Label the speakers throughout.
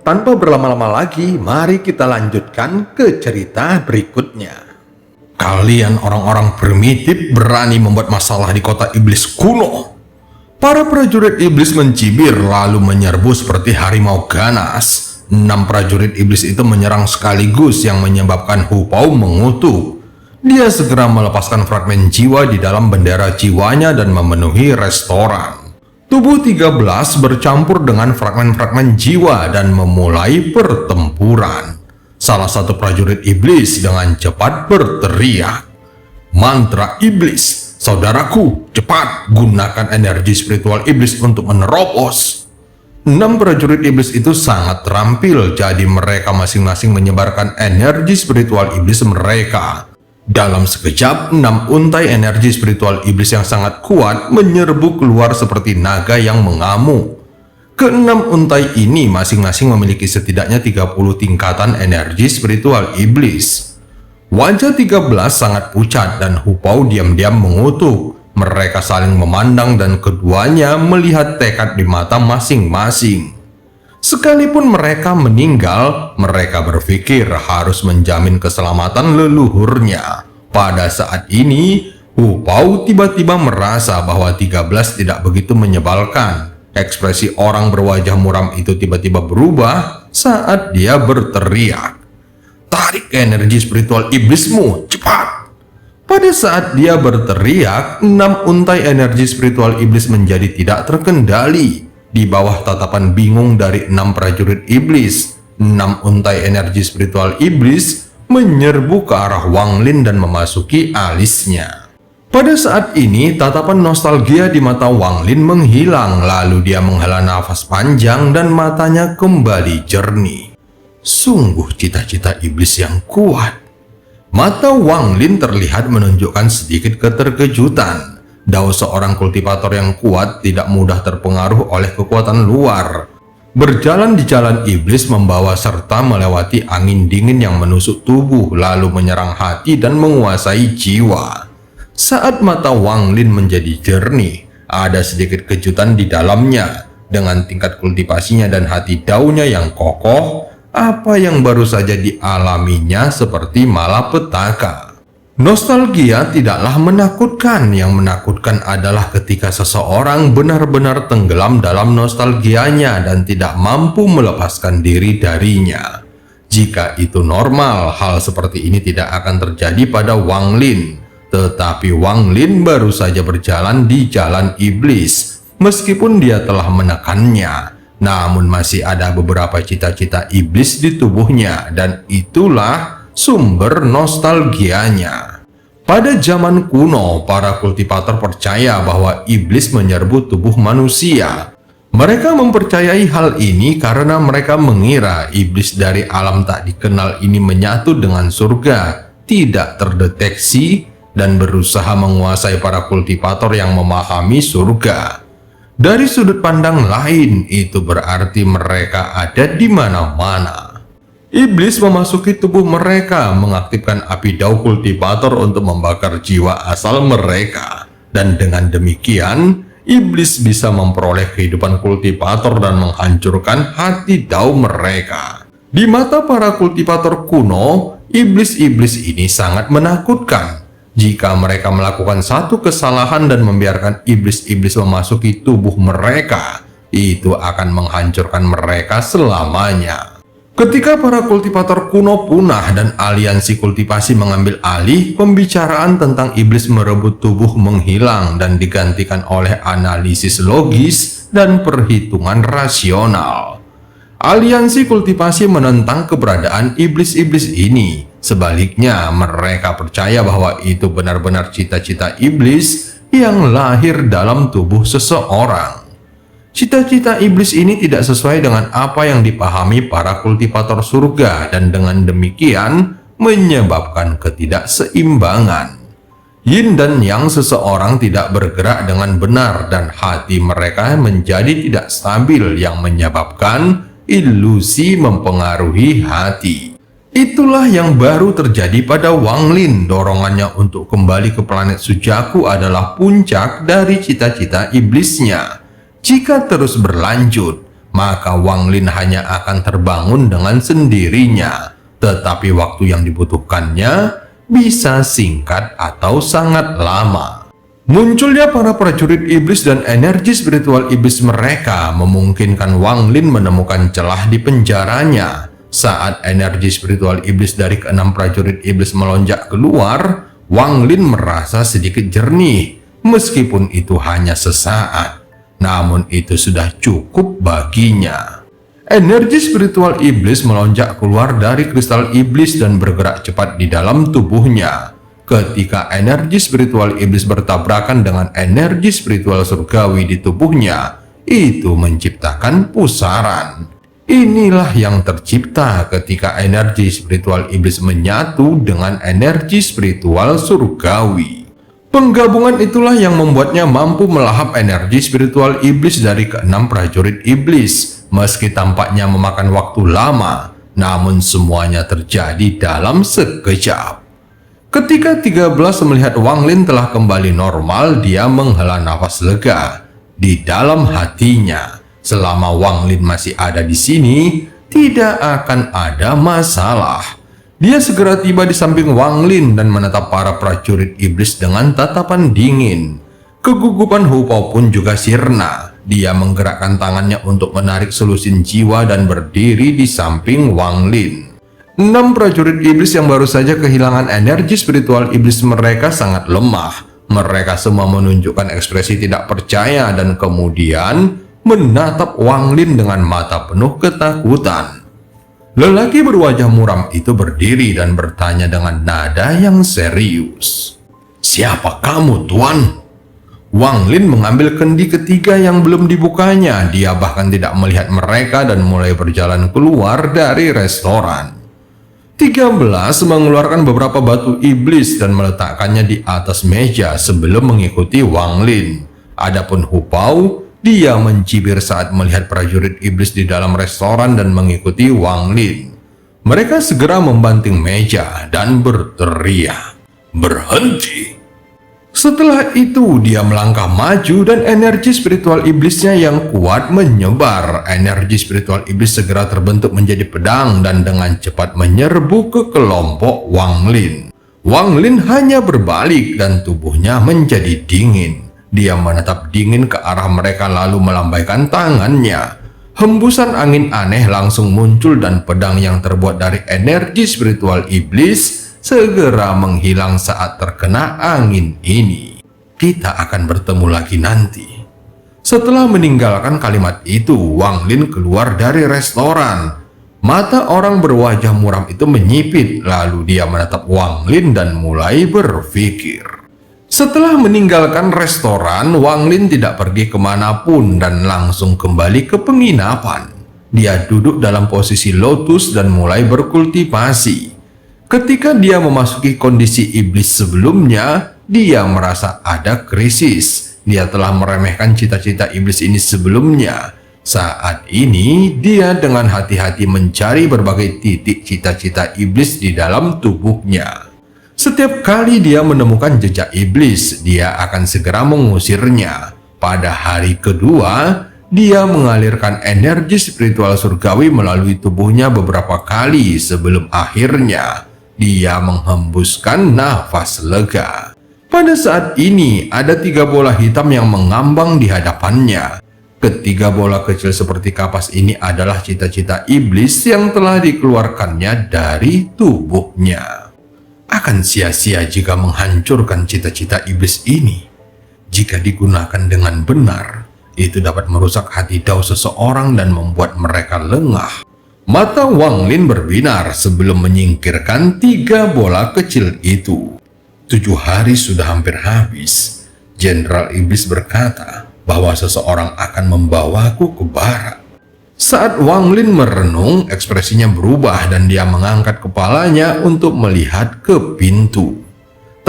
Speaker 1: Tanpa berlama-lama lagi, mari kita lanjutkan ke cerita berikutnya. Kalian orang-orang primitif berani membuat masalah di kota iblis kuno. Para prajurit iblis mencibir lalu menyerbu seperti harimau ganas. 6 prajurit iblis itu menyerang sekaligus yang menyebabkan Hu Pao mengutuk. Dia segera melepaskan fragmen jiwa di dalam bendera jiwanya dan memenuhi restoran. Tubuh 13 bercampur dengan fragmen-fragmen jiwa dan memulai pertempuran. Salah satu prajurit iblis dengan cepat berteriak, "Mantra iblis, saudaraku, cepat gunakan energi spiritual iblis untuk menerobos." 6 prajurit iblis itu sangat terampil, jadi mereka masing-masing menyebarkan energi spiritual iblis mereka. Dalam sekejap, 6 untai energi spiritual iblis yang sangat kuat menyerbu keluar seperti naga yang mengamuk. Ke-6 untai ini masing-masing memiliki setidaknya 30 tingkatan energi spiritual iblis. Wajah 13 sangat pucat dan Hu Pao diam-diam mengutuk. Mereka saling memandang dan keduanya melihat tekad di mata masing-masing. Sekalipun mereka meninggal, mereka berpikir harus menjamin keselamatan leluhurnya. Pada saat ini, Hu Pao tiba-tiba merasa bahwa 13 tidak begitu menyebalkan. Ekspresi orang berwajah muram itu tiba-tiba berubah saat dia berteriak, "Tarik energi spiritual iblismu, cepat!" Pada saat dia berteriak, 6 untai energi spiritual iblis menjadi tidak terkendali. Di bawah tatapan bingung dari 6 prajurit iblis, 6 untai energi spiritual iblis menyerbu ke arah Wang Lin dan memasuki alisnya. Pada saat ini, tatapan nostalgia di mata Wang Lin menghilang, lalu dia menghela nafas panjang dan matanya kembali jernih. Sungguh cita-cita iblis yang kuat. Mata Wang Lin terlihat menunjukkan sedikit keterkejutan. Dao seorang kultivator yang kuat tidak mudah terpengaruh oleh kekuatan luar. Berjalan di jalan iblis membawa serta melewati angin dingin yang menusuk tubuh lalu menyerang hati dan menguasai jiwa. Saat mata Wang Lin menjadi jernih, ada sedikit kejutan di dalamnya. Dengan tingkat kultivasinya dan hati daunnya yang kokoh, apa yang baru saja dialaminya seperti malapetaka. Nostalgia tidaklah menakutkan, yang menakutkan adalah ketika seseorang benar-benar tenggelam dalam nostalgianya dan tidak mampu melepaskan diri darinya. Jika itu normal, hal seperti ini tidak akan terjadi pada Wang Lin. Tetapi Wang Lin baru saja berjalan di jalan iblis. Meskipun dia telah menekannya, namun masih ada beberapa cita-cita iblis di tubuhnya dan itulah sumber nostalgianya. Pada zaman kuno, para kultivator percaya bahwa iblis menyerbu tubuh manusia. Mereka mempercayai hal ini karena mereka mengira iblis dari alam tak dikenal ini menyatu dengan surga, tidak terdeteksi, dan berusaha menguasai para kultivator yang memahami surga. Dari sudut pandang lain, itu berarti mereka ada di mana-mana. Iblis memasuki tubuh mereka, mengaktifkan api dao kultivator untuk membakar jiwa asal mereka. Dan dengan demikian, iblis bisa memperoleh kehidupan kultivator dan menghancurkan hati dao mereka. Di mata para kultivator kuno, iblis-iblis ini sangat menakutkan. Jika mereka melakukan satu kesalahan dan membiarkan iblis-iblis memasuki tubuh mereka, itu akan menghancurkan mereka selamanya. Ketika para kultivator kuno punah dan aliansi kultivasi mengambil alih, pembicaraan tentang iblis merebut tubuh menghilang dan digantikan oleh analisis logis dan perhitungan rasional. Aliansi kultivasi menentang keberadaan iblis-iblis ini. Sebaliknya, mereka percaya bahwa itu benar-benar cita-cita iblis yang lahir dalam tubuh seseorang. Cita-cita iblis ini tidak sesuai dengan apa yang dipahami para kultivator surga dan dengan demikian menyebabkan ketidakseimbangan. Yin dan Yang seseorang tidak bergerak dengan benar dan hati mereka menjadi tidak stabil yang menyebabkan ilusi mempengaruhi hati. Itulah yang baru terjadi pada Wang Lin. Dorongannya untuk kembali ke planet Sujaku adalah puncak dari cita-cita iblisnya. Jika terus berlanjut, maka Wang Lin hanya akan terbangun dengan sendirinya. Tetapi waktu yang dibutuhkannya bisa singkat atau sangat lama. Munculnya para prajurit iblis dan energi spiritual iblis mereka memungkinkan Wang Lin menemukan celah di penjaranya. Saat energi spiritual iblis dari keenam prajurit iblis melonjak keluar, Wang Lin merasa sedikit jernih. Meskipun itu hanya sesaat, namun itu sudah cukup baginya. Energi spiritual iblis melonjak keluar dari kristal iblis dan bergerak cepat di dalam tubuhnya. Ketika energi spiritual iblis bertabrakan dengan energi spiritual surgawi di tubuhnya, itu menciptakan pusaran. Inilah yang tercipta ketika energi spiritual iblis menyatu dengan energi spiritual surgawi. Penggabungan itulah yang membuatnya mampu melahap energi spiritual iblis dari keenam prajurit iblis. Meski tampaknya memakan waktu lama, namun semuanya terjadi dalam sekejap. Ketika 13 melihat Wang Lin telah kembali normal, dia menghela nafas lega. Di dalam hatinya, selama Wang Lin masih ada di sini, tidak akan ada masalah. Dia segera tiba di samping Wang Lin dan menatap para prajurit iblis dengan tatapan dingin. Kegugupan Hu Pao pun juga sirna. Dia menggerakkan tangannya untuk menarik selusin jiwa dan berdiri di samping Wang Lin. 6 prajurit iblis yang baru saja kehilangan energi spiritual iblis mereka sangat lemah. Mereka semua menunjukkan ekspresi tidak percaya dan kemudian menatap Wang Lin dengan mata penuh ketakutan. Lelaki berwajah muram itu berdiri dan bertanya dengan nada yang serius. "Siapa kamu, Tuan?" Wang Lin mengambil kendi ketiga yang belum dibukanya. Dia bahkan tidak melihat mereka dan mulai berjalan keluar dari restoran. 13 mengeluarkan beberapa batu iblis dan meletakkannya di atas meja sebelum mengikuti Wang Lin. Adapun Hu Pao, dia mencibir saat melihat prajurit iblis di dalam restoran dan mengikuti Wang Lin. Mereka segera membanting meja dan berteriak, "Berhenti!" Setelah itu, dia melangkah maju dan energi spiritual iblisnya yang kuat menyebar. Energi spiritual iblis segera terbentuk menjadi pedang dan dengan cepat menyerbu ke kelompok Wang Lin. Wang Lin hanya berbalik dan tubuhnya menjadi dingin. Dia menatap dingin ke arah mereka lalu melambaikan tangannya. Hembusan angin aneh langsung muncul dan pedang yang terbuat dari energi spiritual iblis segera menghilang saat terkena angin ini. "Kita akan bertemu lagi nanti." Setelah meninggalkan kalimat itu, Wang Lin keluar dari restoran. Mata orang berwajah muram itu menyipit, lalu dia menatap Wang Lin dan mulai berpikir. Setelah meninggalkan restoran, Wang Lin tidak pergi kemanapun dan langsung kembali ke penginapan. Dia duduk dalam posisi lotus dan mulai berkultivasi. Ketika dia memasuki kondisi iblis sebelumnya, dia merasa ada krisis. Dia telah meremehkan cita-cita iblis ini sebelumnya. Saat ini, dia dengan hati-hati mencari berbagai titik cita-cita iblis di dalam tubuhnya. Setiap kali dia menemukan jejak iblis, dia akan segera mengusirnya. Pada hari kedua, dia mengalirkan energi spiritual surgawi melalui tubuhnya beberapa kali sebelum akhirnya dia menghembuskan nafas lega. Pada saat ini, ada 3 bola hitam yang mengambang di hadapannya. Ketiga bola kecil seperti kapas ini adalah cita-cita iblis yang telah dikeluarkannya dari tubuhnya. Akan sia-sia jika menghancurkan cita-cita iblis ini. Jika digunakan dengan benar, itu dapat merusak hati dao seseorang dan membuat mereka lengah. Mata Wang Lin berbinar sebelum menyingkirkan 3 bola kecil itu. 7 hari sudah hampir habis. Jenderal Iblis berkata bahwa seseorang akan membawaku ke barat. Saat Wang Lin merenung, ekspresinya berubah dan dia mengangkat kepalanya untuk melihat ke pintu.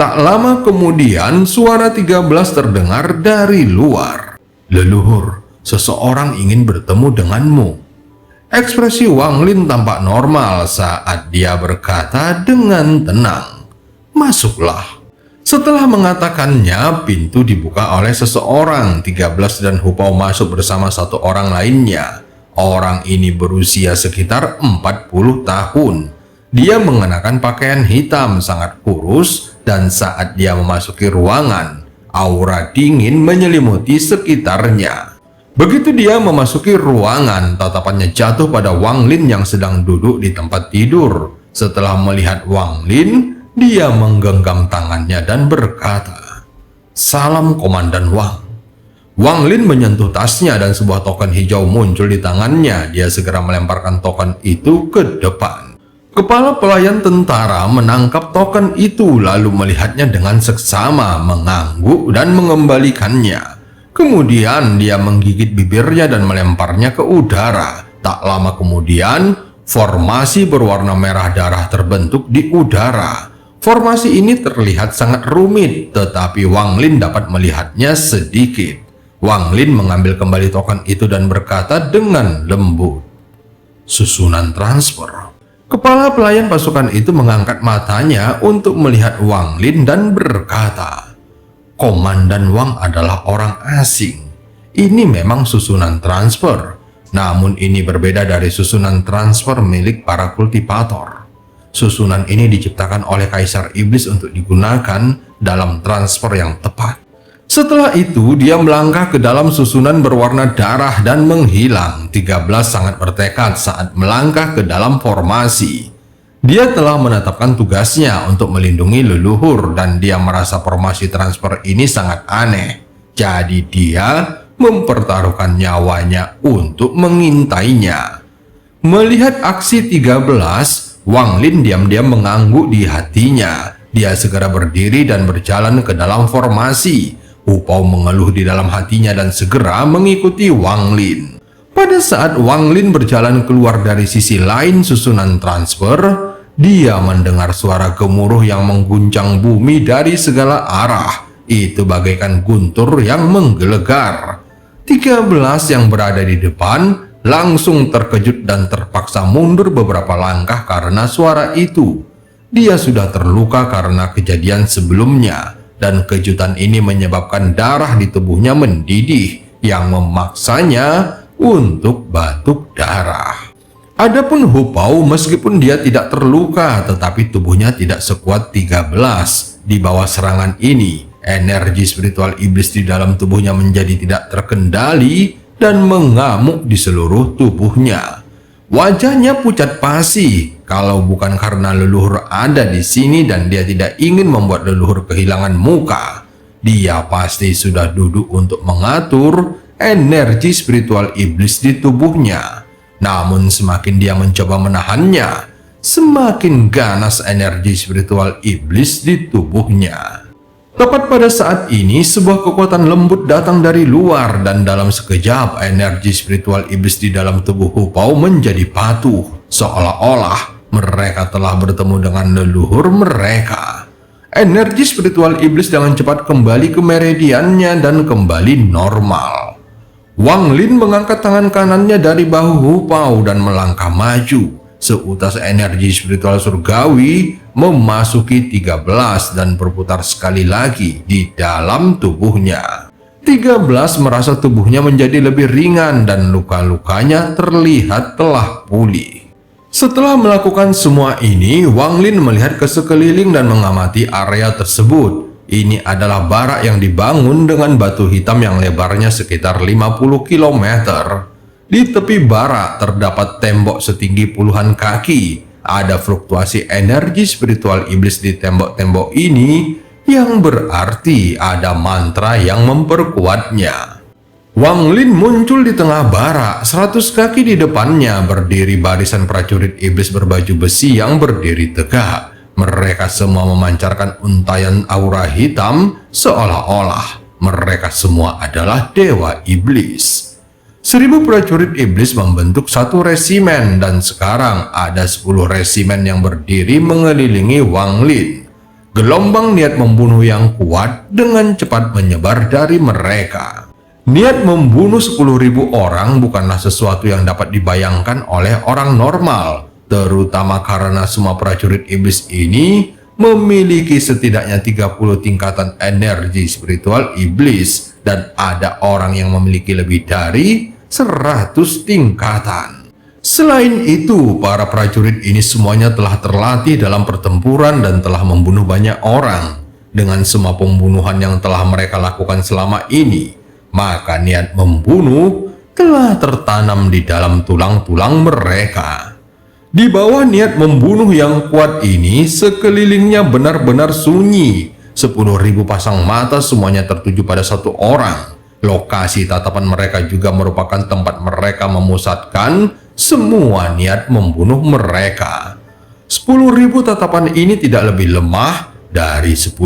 Speaker 1: Tak lama kemudian, suara 13 terdengar dari luar. "Leluhur, seseorang ingin bertemu denganmu." Ekspresi Wang Lin tampak normal saat dia berkata dengan tenang, "Masuklah." Setelah mengatakannya, pintu dibuka oleh seseorang. 13 dan Hu Pao masuk bersama 1 orang lainnya. Orang ini berusia sekitar 40 tahun. Dia mengenakan pakaian hitam sangat kurus dan saat dia memasuki ruangan, aura dingin menyelimuti sekitarnya. Begitu dia memasuki ruangan, tatapannya jatuh pada Wang Lin yang sedang duduk di tempat tidur. Setelah melihat Wang Lin, dia menggenggam tangannya dan berkata, "Salam Komandan Wang." Wang Lin menyentuh tasnya dan sebuah token hijau muncul di tangannya. Dia segera melemparkan token itu ke depan. Kepala pelayan tentara menangkap token itu lalu melihatnya dengan seksama, mengangguk dan mengembalikannya. Kemudian dia menggigit bibirnya dan melemparnya ke udara. Tak lama kemudian, formasi berwarna merah darah terbentuk di udara. Formasi ini terlihat sangat rumit, tetapi Wang Lin dapat melihatnya sedikit. Wang Lin mengambil kembali token itu dan berkata dengan lembut, "Susunan transfer." Kepala pelayan pasukan itu mengangkat matanya untuk melihat Wang Lin dan berkata, "Komandan Wang adalah orang asing. Ini memang susunan transfer, namun ini berbeda dari susunan transfer milik para kultivator. Susunan ini diciptakan oleh Kaisar Iblis untuk digunakan dalam transfer yang tepat." Setelah itu, dia melangkah ke dalam susunan berwarna darah dan menghilang. 13 sangat bertekad saat melangkah ke dalam formasi. Dia telah menetapkan tugasnya untuk melindungi leluhur dan dia merasa formasi transfer ini sangat aneh. Jadi dia mempertaruhkan nyawanya untuk mengintainya. Melihat aksi 13, Wang Lin diam-diam mengangguk di hatinya. Dia segera berdiri dan berjalan ke dalam formasi. Hu Pao mengeluh di dalam hatinya dan segera mengikuti Wang Lin. Pada saat Wang Lin berjalan keluar dari sisi lain susunan transfer, dia mendengar suara gemuruh yang mengguncang bumi dari segala arah. Itu bagaikan guntur yang menggelegar. 13 yang berada di depan langsung terkejut dan terpaksa mundur beberapa langkah karena suara itu. Dia sudah terluka karena kejadian sebelumnya. Dan kejutan ini menyebabkan darah di tubuhnya mendidih yang memaksanya untuk batuk darah. Adapun Hu Pao meskipun dia tidak terluka tetapi tubuhnya tidak sekuat 13. Di bawah serangan ini, energi spiritual iblis di dalam tubuhnya menjadi tidak terkendali dan mengamuk di seluruh tubuhnya. Wajahnya pucat pasi. Kalau bukan karena leluhur ada di sini dan dia tidak ingin membuat leluhur kehilangan muka, dia pasti sudah duduk untuk mengatur energi spiritual iblis di tubuhnya. Namun semakin dia mencoba menahannya, semakin ganas energi spiritual iblis di tubuhnya. Tepat pada saat ini, sebuah kekuatan lembut datang dari luar dan dalam sekejap energi spiritual iblis di dalam tubuh Hu Pao menjadi patuh, seolah-olah mereka telah bertemu dengan leluhur mereka. Energi spiritual iblis dengan cepat kembali ke meridiannya dan kembali normal. Wang Lin mengangkat tangan kanannya dari bahu Hu Pao dan melangkah maju. Seutas energi spiritual surgawi memasuki 13 dan berputar sekali lagi di dalam tubuhnya. 13 merasa tubuhnya menjadi lebih ringan dan luka-lukanya terlihat telah pulih. Setelah melakukan semua ini, Wang Lin melihat ke sekeliling dan mengamati area tersebut. Ini adalah barak yang dibangun dengan batu hitam yang lebarnya sekitar 50 km. Di tepi barak terdapat tembok setinggi puluhan kaki. Ada fluktuasi energi spiritual iblis di tembok-tembok ini yang berarti ada mantra yang memperkuatnya. Wang Lin muncul di tengah barak. 100 kaki di depannya berdiri barisan prajurit iblis berbaju besi yang berdiri tegak. Mereka semua memancarkan untayan aura hitam seolah-olah mereka semua adalah dewa iblis. 1000 prajurit iblis membentuk satu resimen dan sekarang ada 10 resimen yang berdiri mengelilingi Wang Lin. Gelombang niat membunuh yang kuat dengan cepat menyebar dari mereka. Niat membunuh 10.000 orang bukanlah sesuatu yang dapat dibayangkan oleh orang normal, terutama karena semua prajurit iblis ini memiliki setidaknya 30 tingkatan energi spiritual iblis dan ada orang yang memiliki lebih dari 100 tingkatan. Selain itu, para prajurit ini semuanya telah terlatih dalam pertempuran dan telah membunuh banyak orang. Dengan semua pembunuhan yang telah mereka lakukan selama ini, maka niat membunuh telah tertanam di dalam tulang-tulang mereka. Di bawah niat membunuh yang kuat ini, sekelilingnya benar-benar sunyi. 10.000 pasang mata semuanya tertuju pada satu orang. Lokasi tatapan mereka juga merupakan tempat mereka memusatkan semua niat membunuh mereka. 10.000 tatapan ini tidak lebih lemah dari 10.000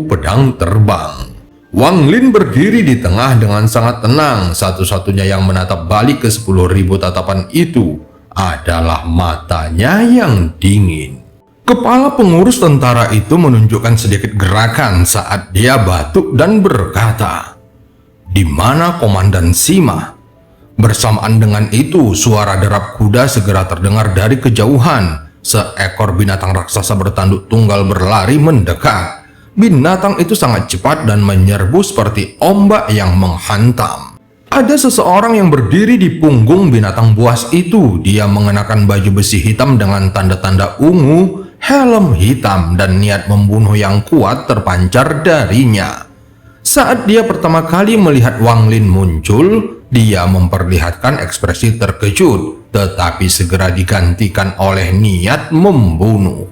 Speaker 1: pedang terbang. Wang Lin berdiri di tengah dengan sangat tenang. Satu-satunya yang menatap balik ke 10.000 tatapan itu adalah matanya yang dingin. Kepala pengurus tentara itu menunjukkan sedikit gerakan saat dia batuk dan berkata, "Di mana Komandan Sima?" Bersamaan dengan itu, suara derap kuda segera terdengar dari kejauhan. Seekor binatang raksasa bertanduk tunggal berlari mendekat. Binatang itu sangat cepat dan menyerbu seperti ombak yang menghantam. Ada seseorang yang berdiri di punggung binatang buas itu. Dia mengenakan baju besi hitam dengan tanda-tanda ungu, helm hitam, dan niat membunuh yang kuat terpancar darinya. Saat dia pertama kali melihat Wang Lin muncul, dia memperlihatkan ekspresi terkejut, tetapi segera digantikan oleh niat membunuh.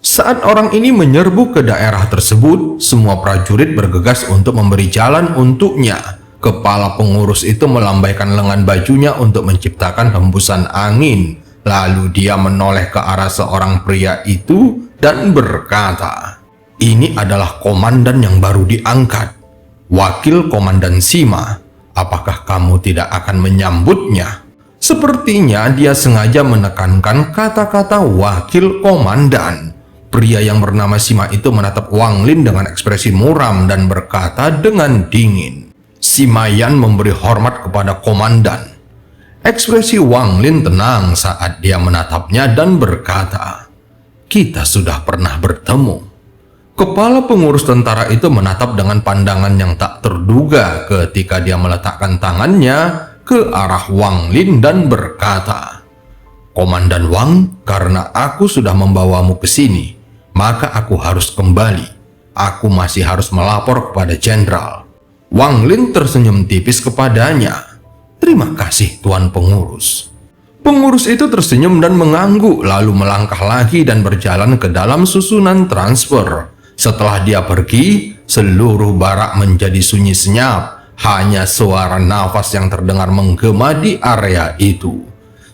Speaker 1: Saat orang ini menyerbu ke daerah tersebut, semua prajurit bergegas untuk memberi jalan untuknya. Kepala pengurus itu melambaikan lengan bajunya untuk menciptakan hembusan angin. Lalu dia menoleh ke arah seorang pria itu dan berkata, "Ini adalah komandan yang baru diangkat, Wakil Komandan Sima. Apakah kamu tidak akan menyambutnya?" Sepertinya dia sengaja menekankan kata-kata wakil komandan. Pria yang bernama Sima itu menatap Wang Lin dengan ekspresi muram dan berkata dengan dingin, "Sima Yan memberi hormat kepada komandan." Ekspresi Wang Lin tenang saat dia menatapnya dan berkata, "Kita sudah pernah bertemu." Kepala pengurus tentara itu menatap dengan pandangan yang tak terduga ketika dia meletakkan tangannya ke arah Wang Lin dan berkata, "Komandan Wang, karena aku sudah membawamu ke sini, maka aku harus kembali. Aku masih harus melapor kepada jenderal." Wang Lin tersenyum tipis kepadanya. "Terima kasih, Tuan Pengurus." Pengurus itu tersenyum dan mengangguk, lalu melangkah lagi dan berjalan ke dalam susunan transfer. Setelah dia pergi, seluruh barak menjadi sunyi senyap. Hanya suara nafas yang terdengar menggema di area itu.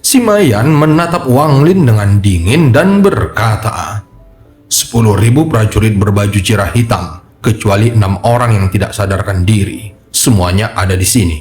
Speaker 1: Sima Yan menatap Wang Lin dengan dingin dan berkata, 10.000 prajurit berbaju cirah hitam, kecuali 6 orang yang tidak sadarkan diri. Semuanya ada di sini.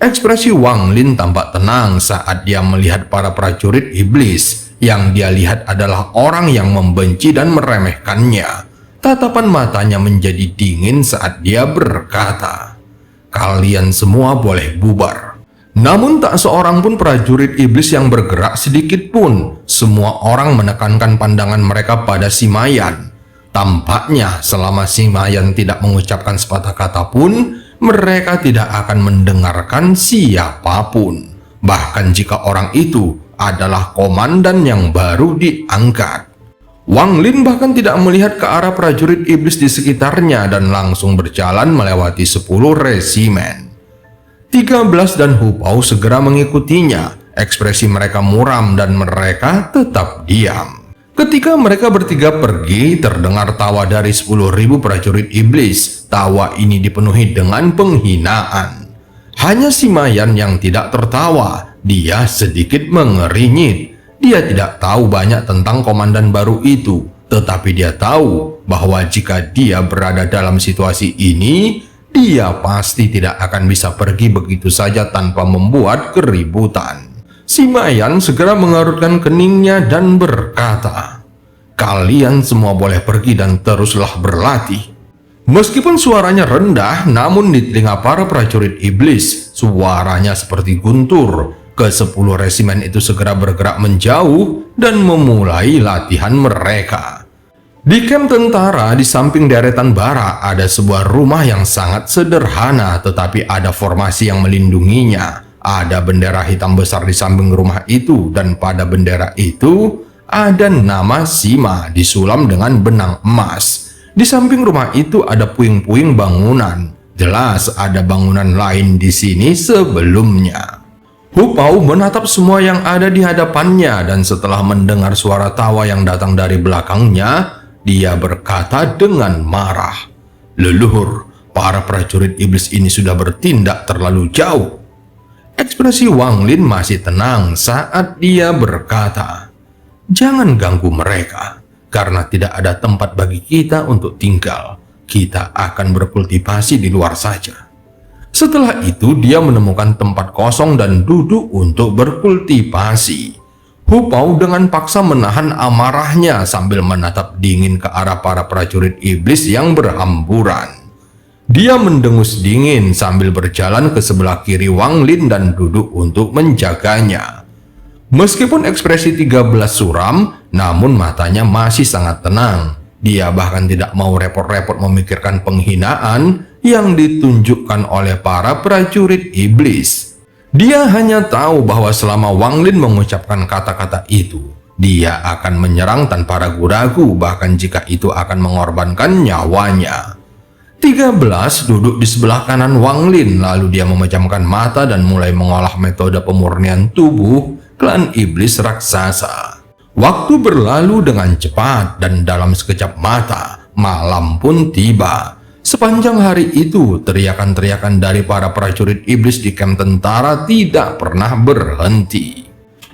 Speaker 1: Ekspresi Wang Lin tampak tenang saat dia melihat para prajurit iblis. Yang dia lihat adalah orang yang membenci dan meremehkannya. Tatapan matanya menjadi dingin saat dia berkata, "Kalian semua boleh bubar." Namun tak seorang pun prajurit iblis yang bergerak sedikit pun. Semua orang menekankan pandangan mereka pada Sima Yan. Tampaknya selama Sima Yan tidak mengucapkan sepatah kata pun, mereka tidak akan mendengarkan siapapun. Bahkan jika orang itu adalah komandan yang baru diangkat. Wang Lin bahkan tidak melihat ke arah prajurit iblis di sekitarnya dan langsung berjalan melewati 10 resimen. 13 dan Hu Pao segera mengikutinya. Ekspresi mereka muram dan mereka tetap diam. Ketika mereka bertiga pergi, terdengar tawa dari 10.000 prajurit iblis. Tawa ini dipenuhi dengan penghinaan. Hanya Sima Yan yang tidak tertawa. Dia sedikit mengerinyit. Dia tidak tahu banyak tentang komandan baru itu, tetapi dia tahu bahwa jika dia berada dalam situasi ini, dia pasti tidak akan bisa pergi begitu saja tanpa membuat keributan. Sima Yan segera mengerutkan keningnya dan berkata, "Kalian semua boleh pergi dan teruslah berlatih." Meskipun suaranya rendah, namun di telinga para prajurit iblis, suaranya seperti guntur. Ke-10 resimen itu segera bergerak menjauh dan memulai latihan mereka. Di kamp tentara di samping deretan barak ada sebuah rumah yang sangat sederhana, tetapi ada formasi yang melindunginya. Ada bendera hitam besar di samping rumah itu, dan pada bendera itu ada nama Sima disulam dengan benang emas. Di samping rumah itu ada puing-puing bangunan. Jelas ada bangunan lain di sini sebelumnya. Hu Pao menatap semua yang ada di hadapannya, dan setelah mendengar suara tawa yang datang dari belakangnya, dia berkata dengan marah, "Leluhur, para prajurit iblis ini sudah bertindak terlalu jauh." Ekspresi Wang Lin masih tenang saat dia berkata, "Jangan ganggu mereka, karena tidak ada tempat bagi kita untuk tinggal. Kita akan berkultivasi di luar saja." Setelah itu dia menemukan tempat kosong dan duduk untuk berkultivasi. Hu Pao dengan paksa menahan amarahnya sambil menatap dingin ke arah para prajurit iblis yang berhamburan. Dia mendengus dingin sambil berjalan ke sebelah kiri Wang Lin dan duduk untuk menjaganya. Meskipun ekspresi 13 suram, namun matanya masih sangat tenang. Dia bahkan tidak mau repot-repot memikirkan penghinaan yang ditunjukkan oleh para prajurit iblis. Dia hanya tahu bahwa selama Wang Lin mengucapkan kata-kata itu, dia akan menyerang tanpa ragu-ragu, bahkan jika itu akan mengorbankan nyawanya. 13 duduk di sebelah kanan Wang Lin, lalu dia memejamkan mata dan mulai mengolah metode pemurnian tubuh klan iblis raksasa. Waktu berlalu dengan cepat dan dalam sekejap mata, malam pun tiba. Sepanjang hari itu, teriakan-teriakan dari para prajurit iblis di kamp tentara tidak pernah berhenti.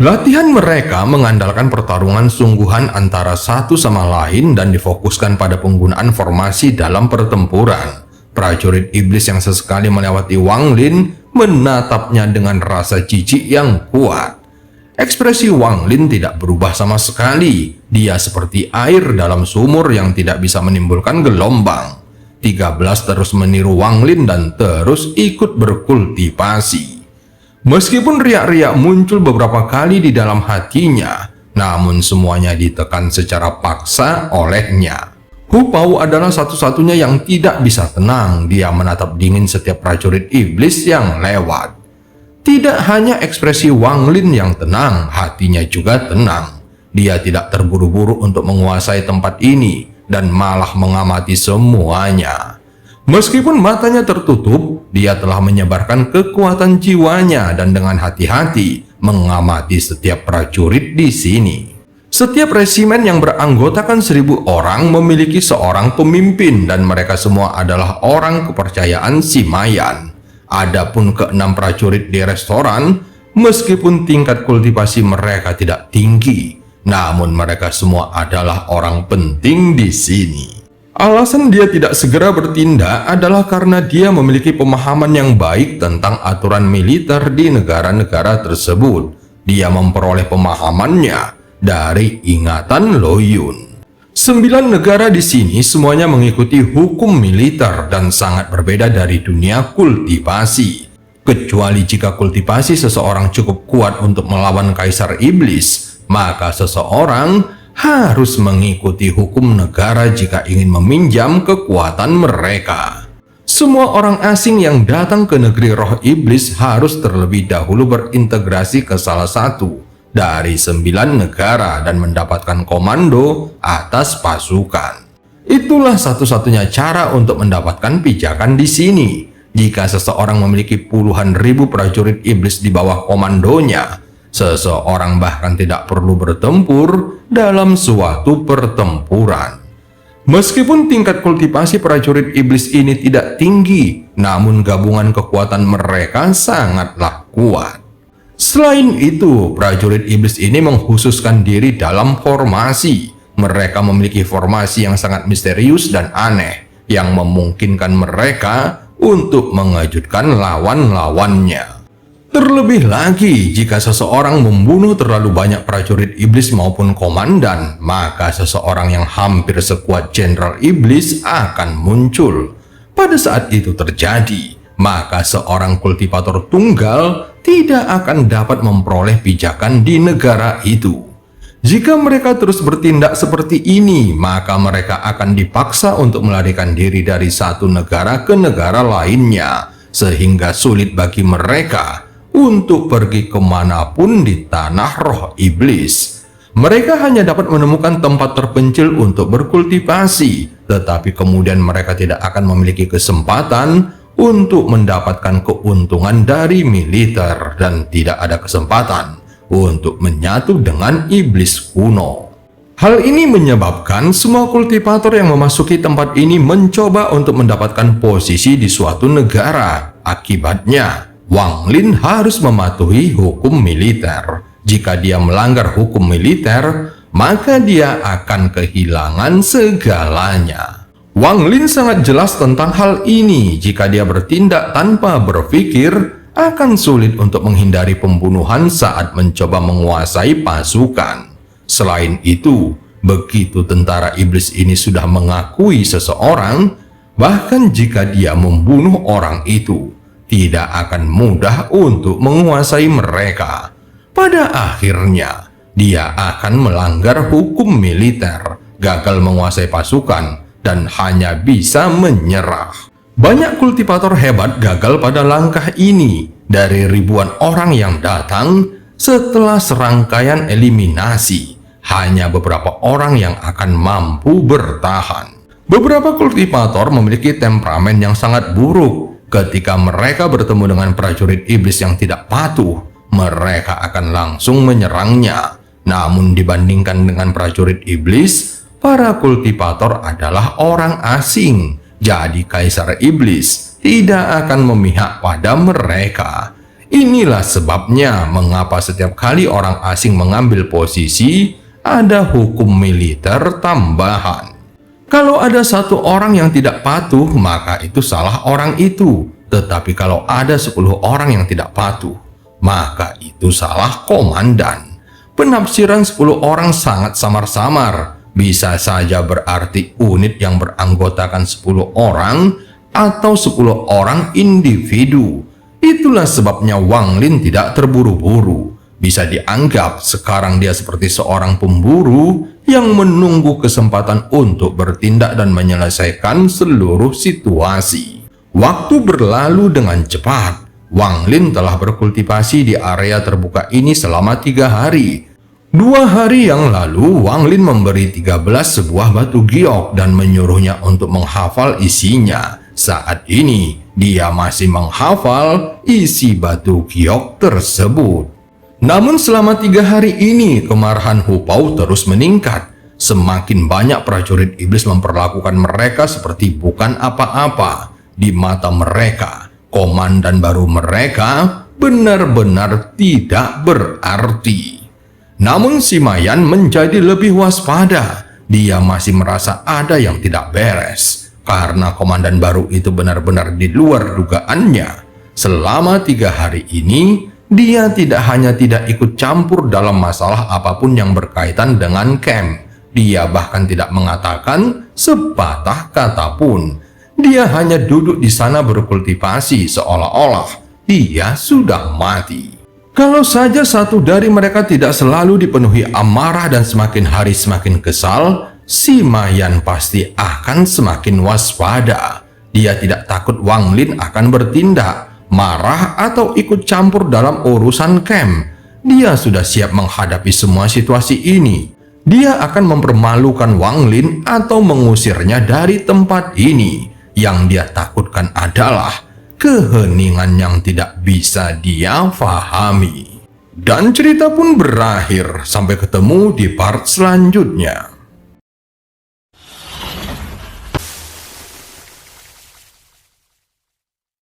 Speaker 1: Latihan mereka mengandalkan pertarungan sungguhan antara satu sama lain dan difokuskan pada penggunaan formasi dalam pertempuran. Prajurit iblis yang sesekali melewati Wang Lin menatapnya dengan rasa jijik yang kuat. Ekspresi Wang Lin tidak berubah sama sekali. Dia seperti air dalam sumur yang tidak bisa menimbulkan gelombang. 13 terus meniru Wang Lin dan terus ikut berkultivasi. Meskipun riak-riak muncul beberapa kali di dalam hatinya, namun semuanya ditekan secara paksa olehnya. Hu Pao adalah satu-satunya yang tidak bisa tenang. Dia menatap dingin setiap prajurit iblis yang lewat. Tidak hanya ekspresi Wang Lin yang tenang, hatinya juga tenang. Dia tidak terburu-buru untuk menguasai tempat ini dan malah mengamati semuanya. Meskipun matanya tertutup, dia telah menyebarkan kekuatan jiwanya dan dengan hati-hati mengamati setiap prajurit di sini. Setiap resimen yang beranggotakan 1000 orang memiliki seorang pemimpin dan mereka semua adalah orang kepercayaan Sima Yan. Adapun ke-6 prajurit di restoran, meskipun tingkat kultivasi mereka tidak tinggi, namun mereka semua adalah orang penting di sini. Alasan dia tidak segera bertindak adalah karena dia memiliki pemahaman yang baik tentang aturan militer di negara-negara tersebut. Dia memperoleh pemahamannya dari ingatan Lo Yun. 9 negara di sini semuanya mengikuti hukum militer dan sangat berbeda dari dunia kultivasi. Kecuali jika kultivasi seseorang cukup kuat untuk melawan Kaisar Iblis, maka seseorang harus mengikuti hukum negara jika ingin meminjam kekuatan mereka. Semua orang asing yang datang ke negeri roh iblis harus terlebih dahulu berintegrasi ke salah satu dari 9 negara dan mendapatkan komando atas pasukan. Itulah satu-satunya cara untuk mendapatkan pijakan di sini. Jika seseorang memiliki puluhan ribu prajurit iblis di bawah komandonya, seseorang bahkan tidak perlu bertempur dalam suatu pertempuran. Meskipun tingkat kultivasi prajurit iblis ini tidak tinggi, namun gabungan kekuatan mereka sangatlah kuat. Selain itu, prajurit iblis ini mengkhususkan diri dalam formasi. Mereka memiliki formasi yang sangat misterius dan aneh, yang memungkinkan mereka untuk mengejutkan lawan-lawannya. Terlebih lagi, jika seseorang membunuh terlalu banyak prajurit iblis maupun komandan, maka seseorang yang hampir sekuat Jenderal Iblis akan muncul. Pada saat itu terjadi, maka seorang kultivator tunggal tidak akan dapat memperoleh pijakan di negara itu. Jika mereka terus bertindak seperti ini, maka mereka akan dipaksa untuk melarikan diri dari satu negara ke negara lainnya, sehingga sulit bagi mereka untuk pergi kemanapun di tanah roh iblis. Mereka hanya dapat menemukan tempat terpencil untuk berkultivasi, tetapi kemudian mereka tidak akan memiliki kesempatan untuk mendapatkan keuntungan dari militer dan tidak ada kesempatan untuk menyatu dengan iblis kuno. Hal ini menyebabkan semua kultivator yang memasuki tempat ini mencoba untuk mendapatkan posisi di suatu negara. Akibatnya, Wang Lin harus mematuhi hukum militer. Jika dia melanggar hukum militer, maka dia akan kehilangan segalanya. Wang Lin sangat jelas tentang hal ini. Jika dia bertindak tanpa berpikir, akan sulit untuk menghindari pembunuhan saat mencoba menguasai pasukan. Selain itu, begitu tentara iblis ini sudah mengakui seseorang, bahkan jika dia membunuh orang itu, tidak akan mudah untuk menguasai mereka. Pada akhirnya, dia akan melanggar hukum militer, gagal menguasai pasukan, dan hanya bisa menyerah. Banyak kultivator hebat gagal pada langkah ini. Dari ribuan orang yang datang setelah serangkaian eliminasi, hanya beberapa orang yang akan mampu bertahan. Beberapa kultivator memiliki temperamen yang sangat buruk. Ketika mereka bertemu dengan prajurit iblis yang tidak patuh, mereka akan langsung menyerangnya. Namun dibandingkan dengan prajurit iblis, para kultivator adalah orang asing. Jadi kaisar iblis tidak akan memihak pada mereka. Inilah sebabnya mengapa setiap kali orang asing mengambil posisi, ada hukum militer tambahan. Kalau ada satu orang yang tidak patuh, maka itu salah orang itu. Tetapi kalau ada 10 orang yang tidak patuh, maka itu salah komandan. Penafsiran 10 orang sangat samar-samar. Bisa saja berarti unit yang beranggotakan 10 orang atau 10 orang individu. Itulah sebabnya Wang Lin tidak terburu-buru. Bisa dianggap sekarang dia seperti seorang pemburu yang menunggu kesempatan untuk bertindak dan menyelesaikan seluruh situasi. Waktu berlalu dengan cepat. Wang Lin telah berkultivasi di area terbuka ini selama 3 hari. 2 hari yang lalu, Wang Lin memberi 13 sebuah batu giok dan menyuruhnya untuk menghafal isinya. Saat ini, dia masih menghafal isi batu giok tersebut. Namun selama 3 hari ini, kemarahan Hu Pao terus meningkat. Semakin banyak prajurit iblis memperlakukan mereka seperti bukan apa-apa. Di mata mereka, komandan baru mereka benar-benar tidak berarti. Namun si Mayan menjadi lebih waspada. Dia masih merasa ada yang tidak beres, karena komandan baru itu benar-benar di luar dugaannya. Selama 3 hari ini, dia tidak hanya tidak ikut campur dalam masalah apapun yang berkaitan dengan camp. Dia bahkan tidak mengatakan sepatah kata pun. Dia hanya duduk di sana berkultivasi seolah-olah dia sudah mati. Kalau saja satu dari mereka tidak selalu dipenuhi amarah dan semakin hari semakin kesal, si Mayan pasti akan semakin waspada. Dia tidak takut Wang Lin akan bertindak, marah atau ikut campur dalam urusan camp. Dia sudah siap menghadapi semua situasi ini. Dia akan mempermalukan Wang Lin atau mengusirnya dari tempat ini. Yang dia takutkan adalah keheningan yang tidak bisa dia fahami. Dan cerita pun berakhir. Sampai ketemu di part selanjutnya.